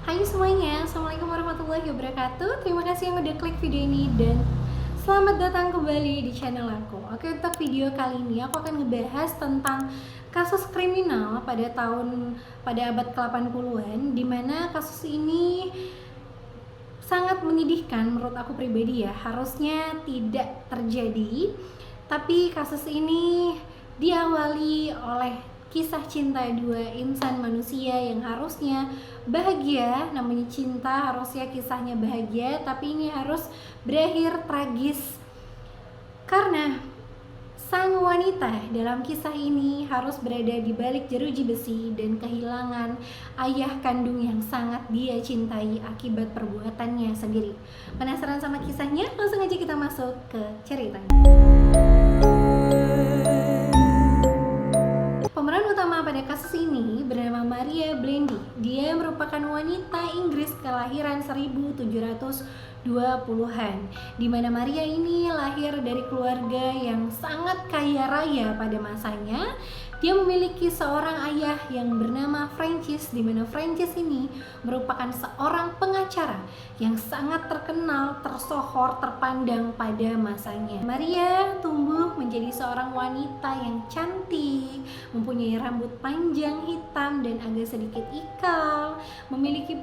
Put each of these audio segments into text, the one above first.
Hai semuanya, Assalamualaikum warahmatullahi wabarakatuh. Terima kasih yang udah klik video ini dan selamat datang kembali di channel aku. Oke, untuk video kali ini aku akan ngebahas tentang kasus kriminal pada abad ke-80-an, dimana kasus ini sangat menyedihkan menurut aku pribadi ya. Harusnya tidak terjadi, tapi kasus ini diawali oleh kisah cinta dua insan manusia yang harusnya bahagia. Namanya cinta, harusnya kisahnya bahagia, tapi ini harus berakhir tragis karena sang wanita dalam kisah ini harus berada di balik jeruji besi dan kehilangan ayah kandung yang sangat dia cintai akibat perbuatannya sendiri. Penasaran sama kisahnya? Langsung aja kita masuk ke ceritanya. Pemeran utama pada kasus ini bernama Maria Blendy. Dia merupakan wanita Inggris kelahiran 1720-an, di mana Maria ini lahir dari keluarga yang sangat kaya raya pada masanya. Dia memiliki seorang ayah yang bernama Francis, di mana Francis ini merupakan seorang pengacara yang sangat terkenal, tersohor, terpandang pada masanya. Maria tumbuh menjadi seorang wanita yang cantik, mempunyai rambut panjang hitam dan agak sedikit ikal, memiliki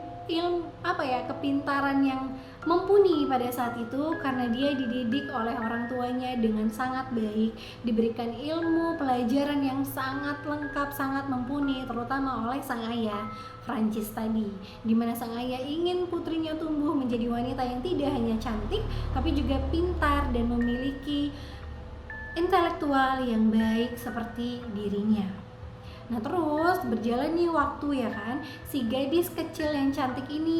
kepintaran yang mumpuni pada saat itu karena dia dididik oleh orang tuanya dengan sangat baik, diberikan ilmu pelajaran yang sangat lengkap, sangat mumpuni, terutama oleh sang ayah Francis tadi, dimana sang ayah ingin putrinya tumbuh menjadi wanita yang tidak hanya cantik tapi juga pintar dan memiliki intelektual yang baik seperti dirinya. Nah, terus berjalan nih waktu ya kan, si gadis kecil yang cantik ini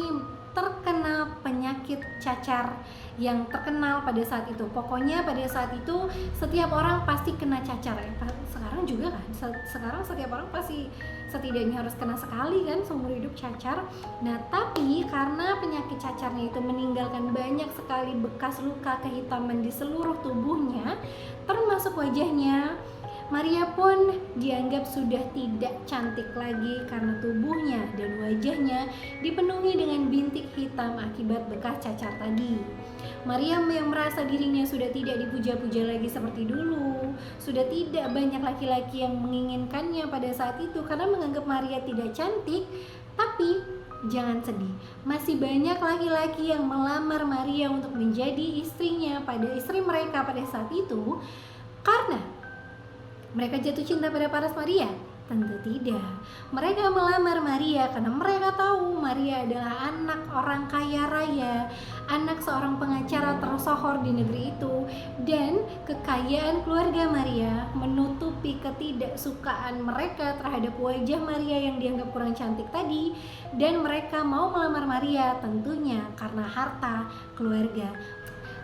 terkena penyakit cacar yang terkenal pada saat itu. Pokoknya pada saat itu setiap orang pasti kena cacar ya. Sekarang juga kan, sekarang setiap orang pasti setidaknya harus kena sekali kan seumur hidup cacar. Nah, tapi karena penyakit cacarnya itu meninggalkan banyak sekali bekas luka kehitaman di seluruh tubuhnya, termasuk wajahnya, Maria pun dianggap sudah tidak cantik lagi karena tubuhnya dan wajahnya dipenuhi dengan bintik hitam akibat bekas cacar tadi. Maria yang merasa dirinya sudah tidak dipuja-puja lagi seperti dulu, sudah tidak banyak laki-laki yang menginginkannya pada saat itu karena menganggap Maria tidak cantik. Tapi jangan sedih, masih banyak laki-laki yang melamar Maria untuk menjadi istri mereka pada saat itu. Karena mereka jatuh cinta pada Paras Maria? Tentu tidak. Mereka melamar Maria karena mereka tahu Maria adalah anak orang kaya raya, anak seorang pengacara tersohor di negeri itu, dan kekayaan keluarga Maria menutupi ketidaksukaan mereka terhadap wajah Maria yang dianggap kurang cantik tadi, dan mereka mau melamar Maria tentunya karena harta keluarga.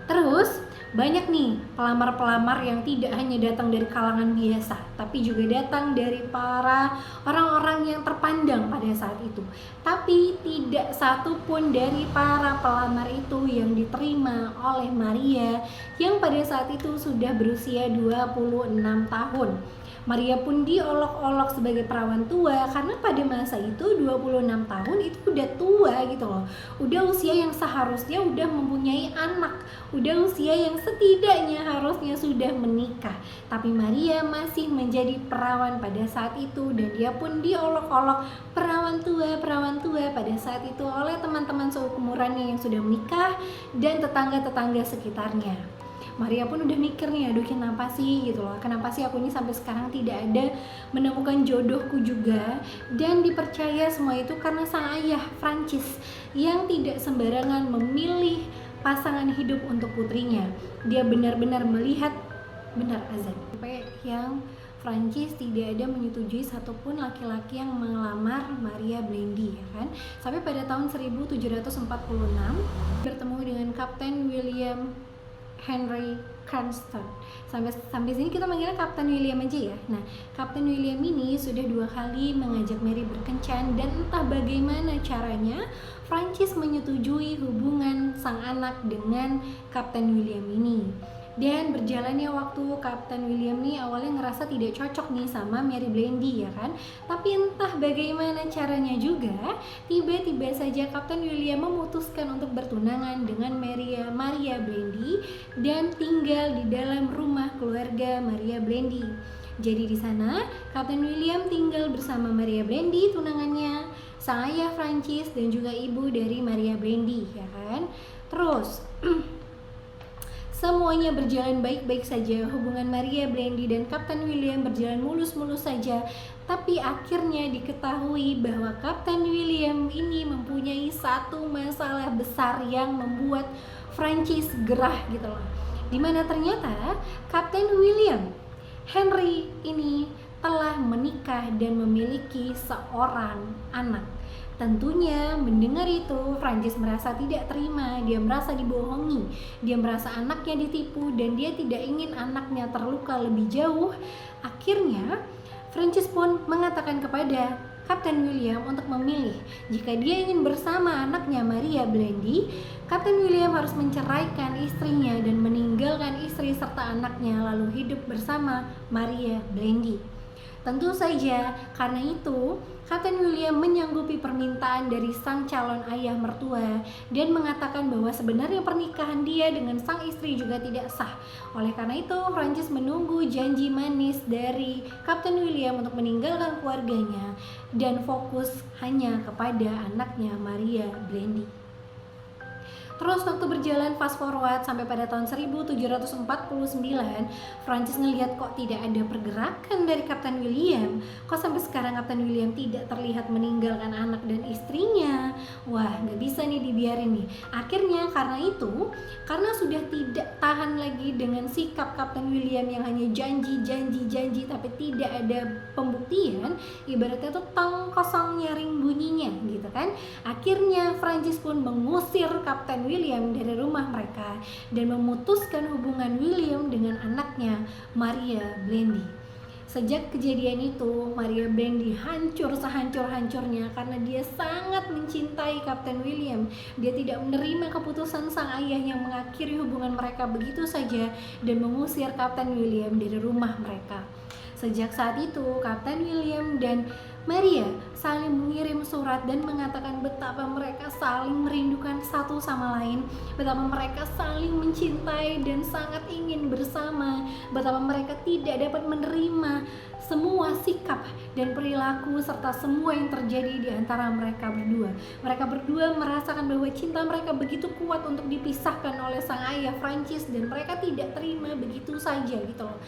Terus banyak nih pelamar-pelamar yang tidak hanya datang dari kalangan biasa, tapi juga datang dari para orang-orang yang terpandang pada saat itu. Tapi tidak satu pun dari para pelamar itu yang diterima oleh Maria yang pada saat itu sudah berusia 26 tahun. Maria pun diolok-olok sebagai perawan tua karena pada masa itu 26 tahun itu udah tua gitu loh. Udah usia yang seharusnya udah mempunyai anak, udah usia yang setidaknya harusnya sudah menikah. Tapi Maria masih menjadi perawan pada saat itu dan dia pun diolok-olok perawan tua pada saat itu oleh teman-teman seumurannya yang sudah menikah dan tetangga-tetangga sekitarnya. Maria pun udah mikir nih, aduh kenapa sih gitu loh, kenapa sih aku ini sampai sekarang tidak ada menemukan jodohku juga. Dan dipercaya semua itu karena sang ayah Francis yang tidak sembarangan memilih pasangan hidup untuk putrinya. Dia benar-benar melihat, benar azan, sampai yang Francis tidak ada menyetujui satupun laki-laki yang melamar Maria Blendy ya kan. Sampai pada tahun 1746 bertemu dengan Kapten William Henry Cranston. Sampai sini kita manggilnya Kapten William aja ya. Nah, Kapten William ini sudah 2 kali mengajak Mary berkencan dan entah bagaimana caranya Francis menyetujui hubungan sang anak dengan Kapten William ini. Dan berjalannya waktu, Kapten William nih awalnya ngerasa tidak cocok nih sama Mary Blandy ya kan. Tapi entah bagaimana caranya juga, tiba-tiba saja Kapten William memutuskan untuk bertunangan dengan Maria Blandy dan tinggal di dalam rumah keluarga Maria Blandy. Jadi di sana Kapten William tinggal bersama Maria Blandy tunangannya, sang ayah Francis dan juga ibu dari Maria Blandy ya kan. Terus semuanya berjalan baik-baik saja, hubungan Maria Blandy dan Kapten William berjalan mulus-mulus saja. Tapi akhirnya diketahui bahwa Kapten William ini mempunyai satu masalah besar yang membuat Francis gerah gitu loh. Dimana ternyata Kapten William Henry ini telah menikah dan memiliki seorang anak. Tentunya mendengar itu Francis merasa tidak terima, dia merasa dibohongi, dia merasa anaknya ditipu dan dia tidak ingin anaknya terluka lebih jauh. Akhirnya Francis pun mengatakan kepada Kapten William untuk memilih. Jika dia ingin bersama anaknya Maria Blandy, Kapten William harus menceraikan istrinya dan meninggalkan istri serta anaknya lalu hidup bersama Maria Blandy. Tentu saja karena itu Kapten William menyanggupi permintaan dari sang calon ayah mertua dan mengatakan bahwa sebenarnya pernikahan dia dengan sang istri juga tidak sah. Oleh karena itu Francis menunggu janji manis dari Kapten William untuk meninggalkan keluarganya dan fokus hanya kepada anaknya Maria Blandy. Terus waktu berjalan fast forward sampai pada tahun 1749, Francis ngelihat kok tidak ada pergerakan dari Kapten William. Kok sampai sekarang Kapten William tidak terlihat meninggalkan anak dan istrinya. Wah, nggak bisa nih dibiarin nih. Akhirnya karena sudah tidak tahan lagi dengan sikap Kapten William yang hanya janji tapi tidak ada pembuktian, ibaratnya tuh tong kosong nyaring bunyinya gitu kan. Akhirnya Francis pun mengusir Kapten William dari rumah mereka dan memutuskan hubungan William dengan anaknya Maria Blandy. Sejak kejadian itu, Maria Blandy hancur sehancur-hancurnya karena dia sangat mencintai Kapten William. Dia tidak menerima keputusan sang ayah yang mengakhiri hubungan mereka begitu saja dan mengusir Kapten William dari rumah mereka. Sejak saat itu, Kapten William dan Maria saling mengirim surat dan mengatakan betapa mereka saling merindukan satu sama lain, betapa mereka saling mencintai dan sangat ingin bersama, betapa mereka tidak dapat menerima semua sikap dan perilaku serta semua yang terjadi di antara mereka berdua. Mereka berdua merasakan bahwa cinta mereka begitu kuat untuk dipisahkan oleh sang ayah Francis dan mereka tidak terima begitu saja gitu loh.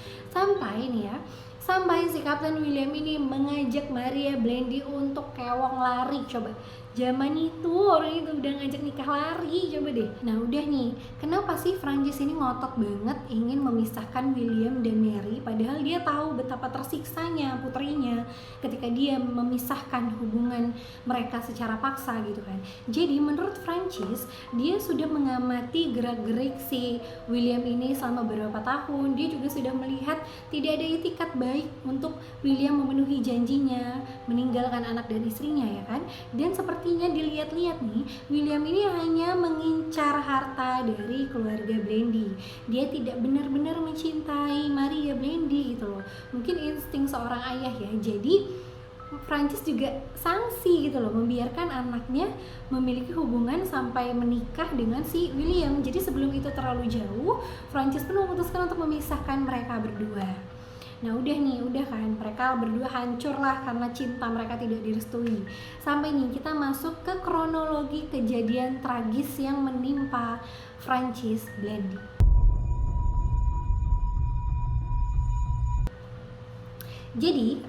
Sampai si Kapten William ini mengajak Maria Blandy untuk kewong lari. Coba zaman itu orang itu udah ngajak nikah lari, coba deh. Nah udah nih, kenapa sih Francis ini ngotot banget ingin memisahkan William dan Mary, padahal dia tahu betapa tersiksanya putrinya ketika dia memisahkan hubungan mereka secara paksa gitu kan. Jadi menurut Francis, dia sudah mengamati gerak-gerik si William ini selama beberapa tahun. Dia juga sudah melihat tidak ada itikat baik untuk William memenuhi janjinya meninggalkan anak dan istrinya ya kan. Dan sepertinya dilihat-lihat nih, William ini hanya mengincar harta dari keluarga Blandy. Dia tidak benar-benar mencintai Maria Blandy gitu loh. Mungkin insting seorang ayah ya. Jadi Francis juga sanksi gitu loh, membiarkan anaknya memiliki hubungan sampai menikah dengan si William. Jadi sebelum itu terlalu jauh, Francis pun memutuskan untuk memisahkan mereka berdua. Nah udah kan, mereka berdua hancur lah karena cinta mereka tidak direstui. Sampai nih kita masuk ke kronologi kejadian tragis yang menimpa Francis Blandy. Jadi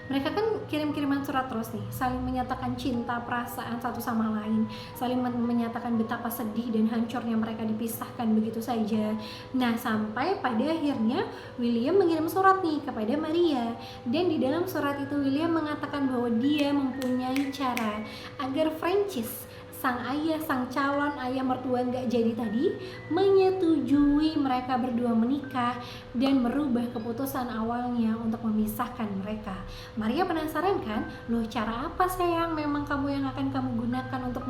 mereka kan kirim-kiriman surat terus nih, saling menyatakan cinta, perasaan satu sama lain, saling menyatakan betapa sedih dan hancurnya mereka dipisahkan begitu saja. Nah sampai pada akhirnya William mengirim surat nih kepada Maria, dan di dalam surat itu William mengatakan bahwa dia mempunyai cara agar Francis, sang ayah, sang calon ayah mertua nggak jadi tadi, menyetujui mereka berdua menikah dan merubah keputusan awalnya untuk memisahkan mereka. Maria penasaran kan, loh cara apa sayang memang kamu yang akan kamu gunakan untuk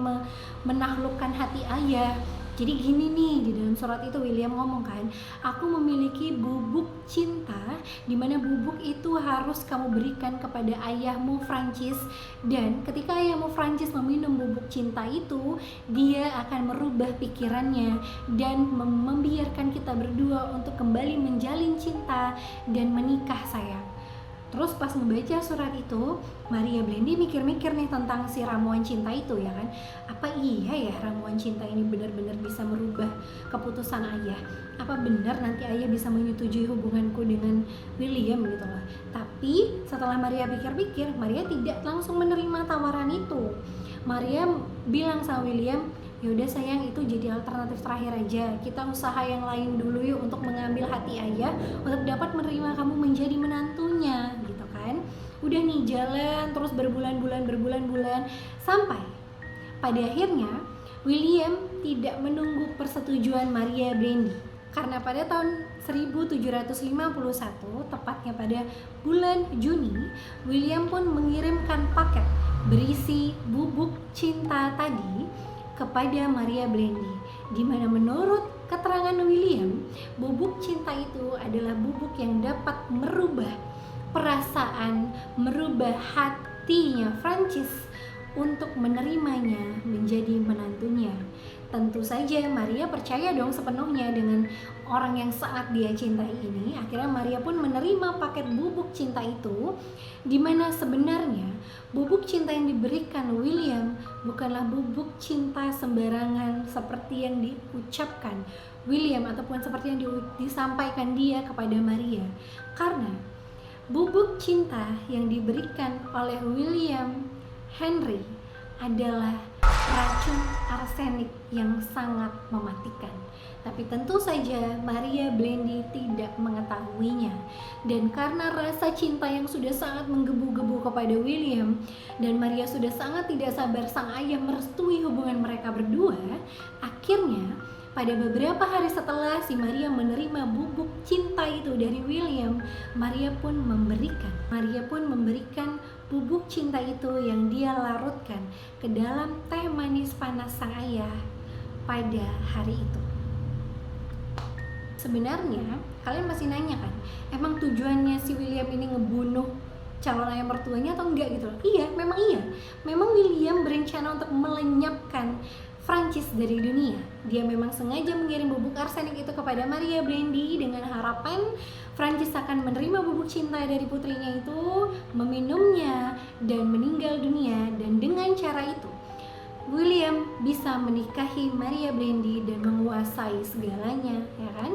menaklukkan hati ayah? Jadi gini nih, di dalam surat itu William ngomong kan, aku memiliki bubuk cinta, dimana bubuk itu harus kamu berikan kepada ayahmu Francis, dan ketika ayahmu Francis meminum bubuk cinta itu, dia akan merubah pikirannya dan membiarkan kita berdua untuk kembali menjalin cinta dan menikah, sayang. Terus pas membaca surat itu, Maria Blendy mikir-mikir nih tentang si ramuan cinta itu ya kan. Apa iya ya ramuan cinta ini benar-benar bisa merubah keputusan ayah? Apa benar nanti ayah bisa menyetujui hubunganku dengan William gitu loh. Tapi setelah Maria pikir-pikir, Maria tidak langsung menerima tawaran itu. Maria bilang sama William, yaudah sayang, itu jadi alternatif terakhir aja. Kita usaha yang lain dulu yuk untuk mengambil hati ayah untuk dapat menerima kamu menjadi menantunya gitu kan. Udah nih jalan terus berbulan-bulan sampai pada akhirnya William tidak menunggu persetujuan Maria Blendy, karena pada tahun 1751, tepatnya pada bulan Juni, William pun mengirimkan paket berisi bubuk cinta tadi kepada Maria Blendy, di mana menurut keterangan William, bubuk cinta itu adalah bubuk yang dapat merubah perasaan, merubah hatinya Francis untuk menerimanya menjadi menantunya. Tentu saja Maria percaya dong sepenuhnya dengan orang yang sangat dia cintai ini. Akhirnya Maria pun menerima paket bubuk cinta itu, di mana sebenarnya bubuk cinta yang diberikan William bukanlah bubuk cinta sembarangan seperti yang diucapkan William ataupun seperti yang disampaikan dia kepada Maria. Karena bubuk cinta yang diberikan oleh William Henry adalah racun arsenik yang sangat mematikan. Tapi tentu saja Maria Blendy tidak mengetahuinya. Dan karena rasa cinta yang sudah sangat menggebu-gebu kepada William, dan Maria sudah sangat tidak sabar sang ayah merestui hubungan mereka berdua, akhirnya pada beberapa hari setelah si Maria menerima bubuk cinta itu dari William, Maria pun memberikan bubuk cinta itu yang dia larutkan ke dalam teh manis panas sang ayah pada hari itu. Sebenarnya kalian masih nanya kan, emang tujuannya si William ini ngebunuh calon ayah mertuanya atau enggak gitu loh? Iya. Memang William berencana untuk melenyapkan Francis dari dunia. Dia memang sengaja mengirim bubuk arsenik itu kepada Maria Blendy dengan harapan Francis akan menerima bubuk cinta dari putrinya itu, meminumnya, dan meninggal dunia. Dan dengan cara itu William bisa menikahi Maria Blendy dan menguasai segalanya, ya kan?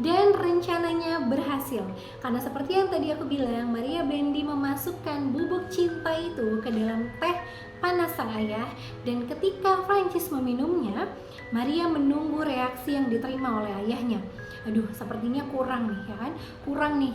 Dan rencananya berhasil, karena seperti yang tadi aku bilang, Maria Blendy memasukkan bubuk cinta itu ke dalam teh panas sang ayah, dan ketika Francis meminumnya, Maria menunggu reaksi yang diterima oleh ayahnya. Aduh, sepertinya kurang nih, ya kan? Kurang nih,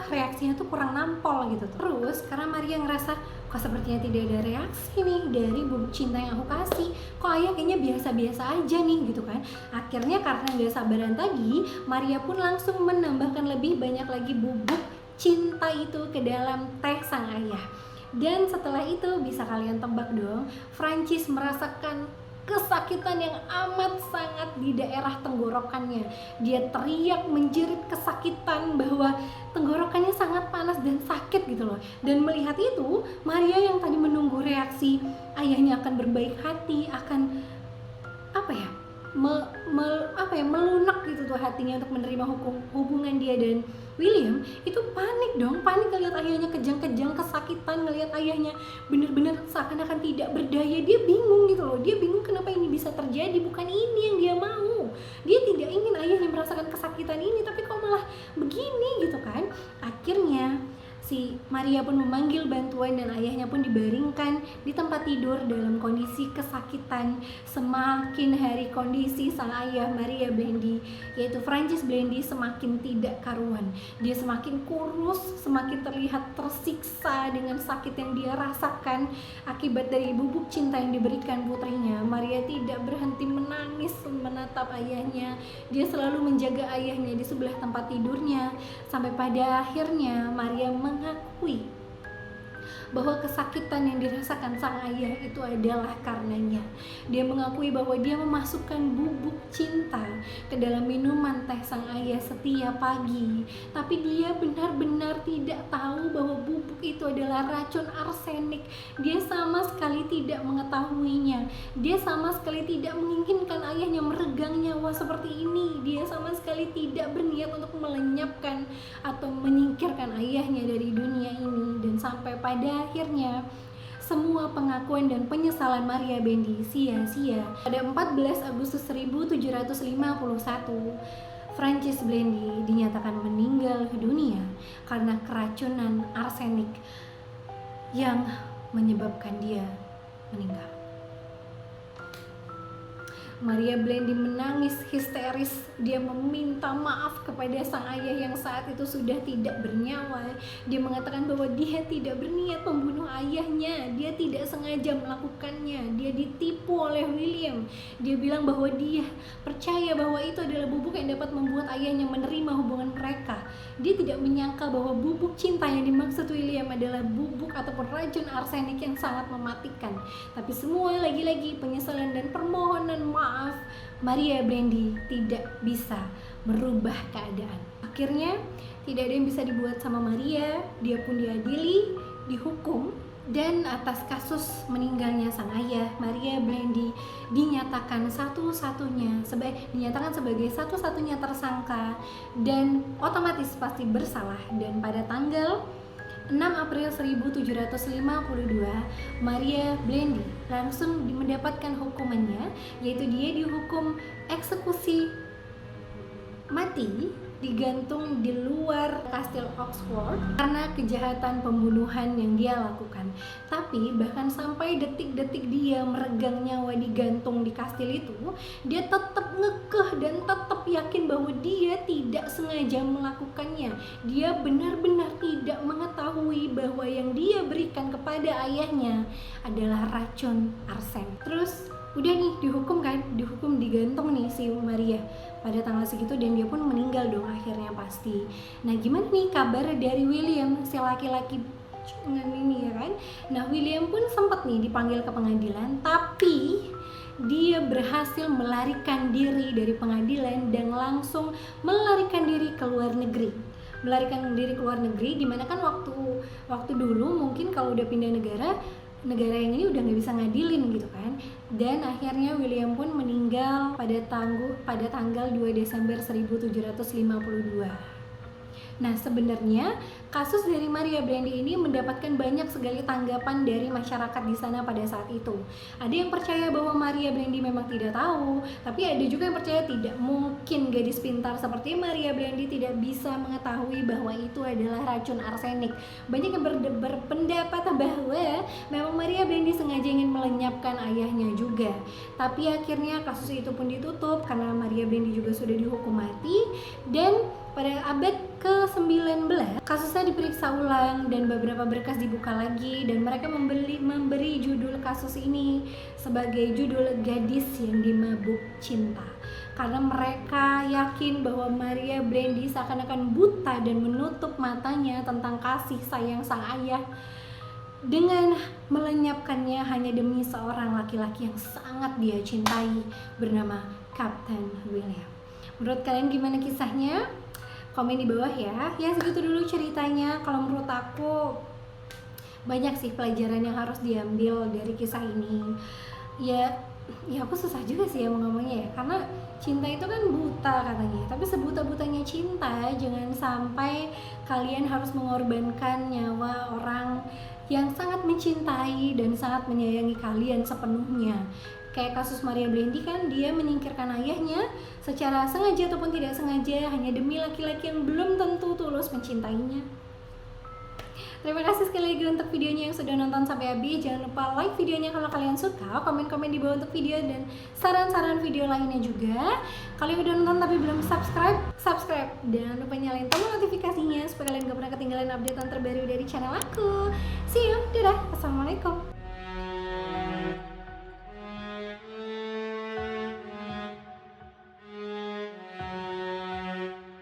reaksinya tuh kurang nampol gitu. Terus karena Maria ngerasa kok sepertinya tidak ada reaksi nih dari bubuk cinta yang aku kasih, kok ayah kayaknya biasa-biasa aja nih gitu kan. Akhirnya karena gak sabaran tadi, Maria pun langsung menambahkan lebih banyak lagi bubuk cinta itu ke dalam teh sang ayah. Dan setelah itu bisa kalian tebak dong, Francis merasakan kesakitan yang amat sangat di daerah tenggorokannya. Dia teriak menjerit kesakitan bahwa tenggorokannya sangat panas dan sakit gitu loh. Dan melihat itu, Maria yang tadi menunggu reaksi ayahnya akan berbaik hati, akan melunak gitu tuh hatinya untuk menerima hubungan dia dan William, itu panik ngelihat ayahnya kejang-kejang kesakitan, ngelihat ayahnya bener-bener seakan-akan tidak berdaya. Dia bingung gitu loh, dia bingung kenapa ini bisa terjadi, bukan ini yang dia mau. Dia tidak ingin ayahnya merasakan kesakitan ini, tapi kok malah begini gitu kan. Akhirnya si Maria pun memanggil bantuan dan ayahnya pun dibaringkan di tempat tidur dalam kondisi kesakitan. Semakin hari kondisi sang ayah Maria Blendy, yaitu Francis Blendy, semakin tidak karuan. Dia semakin kurus, semakin terlihat tersiksa dengan sakit yang dia rasakan akibat dari bubuk cinta yang diberikan putrinya. Maria tidak berhenti menangis menatap ayahnya. Dia selalu menjaga ayahnya di sebelah tempat tidurnya, sampai pada akhirnya Maria mengakui bahwa kesakitan yang dirasakan sang ayah itu adalah karenanya. Dia mengakui bahwa dia memasukkan bubuk cinta ke dalam minuman teh sang ayah setiap pagi, tapi dia benar-benar tidak tahu bahwa bubuk itu adalah racun arsenik. Dia sama sekali tidak mengetahuinya. Dia sama sekali tidak menginginkan ayahnya meregang nyawa seperti ini. Dia sama sekali tidak berniat untuk melenyapkan atau menyingkirkan ayahnya dari dunia ini. Dan sampai pada akhirnya semua pengakuan dan penyesalan Maria Bendy sia-sia. Pada 14 Agustus 1751, Francis Blendy dinyatakan meninggal dunia karena keracunan arsenik yang menyebabkan dia meninggal. Maria Blendy menangis histeris. Dia meminta maaf kepada sang ayah yang saat itu sudah tidak bernyawa. Dia mengatakan bahwa dia tidak berniat membunuh ayahnya. Dia tidak sengaja melakukannya. Dia ditipu oleh William. Dia bilang bahwa dia percaya bahwa itu adalah bubuk yang dapat membuat ayahnya menerima hubungan mereka. Dia tidak menyangka bahwa bubuk cinta yang dimaksud William adalah bubuk ataupun racun arsenik yang sangat mematikan. Tapi semua lagi-lagi penyesalan dan permohonan maaf Maria Blendy tidak bisa merubah keadaan. Akhirnya tidak ada yang bisa dibuat sama Maria. Dia pun diadili, dihukum, dan atas kasus meninggalnya sang ayah, Maria Blendy dinyatakan sebagai satu-satunya tersangka dan otomatis pasti bersalah. Dan pada tanggal 6 April 1752, Maria Blendy langsung mendapatkan hukumannya, yaitu dia dihukum eksekusi mati, digantung di luar kastil Oxford karena kejahatan pembunuhan yang dia lakukan. Tapi bahkan sampai detik-detik dia meregang nyawa digantung di kastil itu, dia tetap ngekeh dan tetap yakin bahwa dia tidak sengaja melakukannya. Dia benar-benar tidak mengetahui bahwa yang dia berikan kepada ayahnya adalah racun arsen. Terus udah nih dihukum digantung nih si Maria pada tanggal segitu, dan dia pun meninggal dong akhirnya pasti. Nah gimana nih kabar dari William, si laki-laki ini ya kan? Nah William pun sempat nih dipanggil ke pengadilan, tapi dia berhasil melarikan diri dari pengadilan dan langsung melarikan diri ke luar negeri. Dimana kan waktu dulu mungkin kalau udah pindah negara yang ini udah nggak bisa ngadilin gitu kan. Dan akhirnya William pun meninggal pada tanggal 2 Desember 1752. Nah sebenarnya kasus dari Maria Blendy ini mendapatkan banyak sekali tanggapan dari masyarakat di sana pada saat itu. Ada yang percaya bahwa Maria Blendy memang tidak tahu, tapi ada juga yang percaya tidak mungkin gadis pintar seperti Maria Blendy tidak bisa mengetahui bahwa itu adalah racun arsenik. Banyak yang berpendapat bahwa memang Maria Blendy sengaja ingin melenyapkan ayahnya juga. Tapi akhirnya kasus itu pun ditutup karena Maria Blendy juga sudah dihukum mati. Dan pada abad ke-19 kasusnya diperiksa ulang dan beberapa berkas dibuka lagi, dan mereka memberi judul kasus ini sebagai judul Gadis yang Dimabuk Cinta, karena mereka yakin bahwa Maria Blendy seakan-akan buta dan menutup matanya tentang kasih sayang sang ayah dengan melenyapkannya hanya demi seorang laki-laki yang sangat dia cintai bernama Kapten William. Menurut kalian gimana kisahnya? Komen di bawah ya. Ya segitu dulu ceritanya. Kalau menurut aku banyak sih pelajaran yang harus diambil dari kisah ini. Ya aku susah juga sih ya mau ngomongnya ya, karena cinta itu kan buta katanya. Tapi sebuta-butanya cinta, jangan sampai kalian harus mengorbankan nyawa orang yang sangat mencintai dan sangat menyayangi kalian sepenuhnya. Kayak kasus Maria Blendy kan, dia menyingkirkan ayahnya secara sengaja ataupun tidak sengaja hanya demi laki-laki yang belum tentu tulus mencintainya. Terima kasih sekali lagi untuk videonya yang sudah nonton sampai habis. Jangan lupa like videonya kalau kalian suka, komen-komen di bawah untuk video dan saran-saran video lainnya juga. Kalau udah nonton tapi belum subscribe, dan lupa nyalain tombol notifikasinya supaya kalian gak pernah ketinggalan updatean terbaru dari channel aku. See you!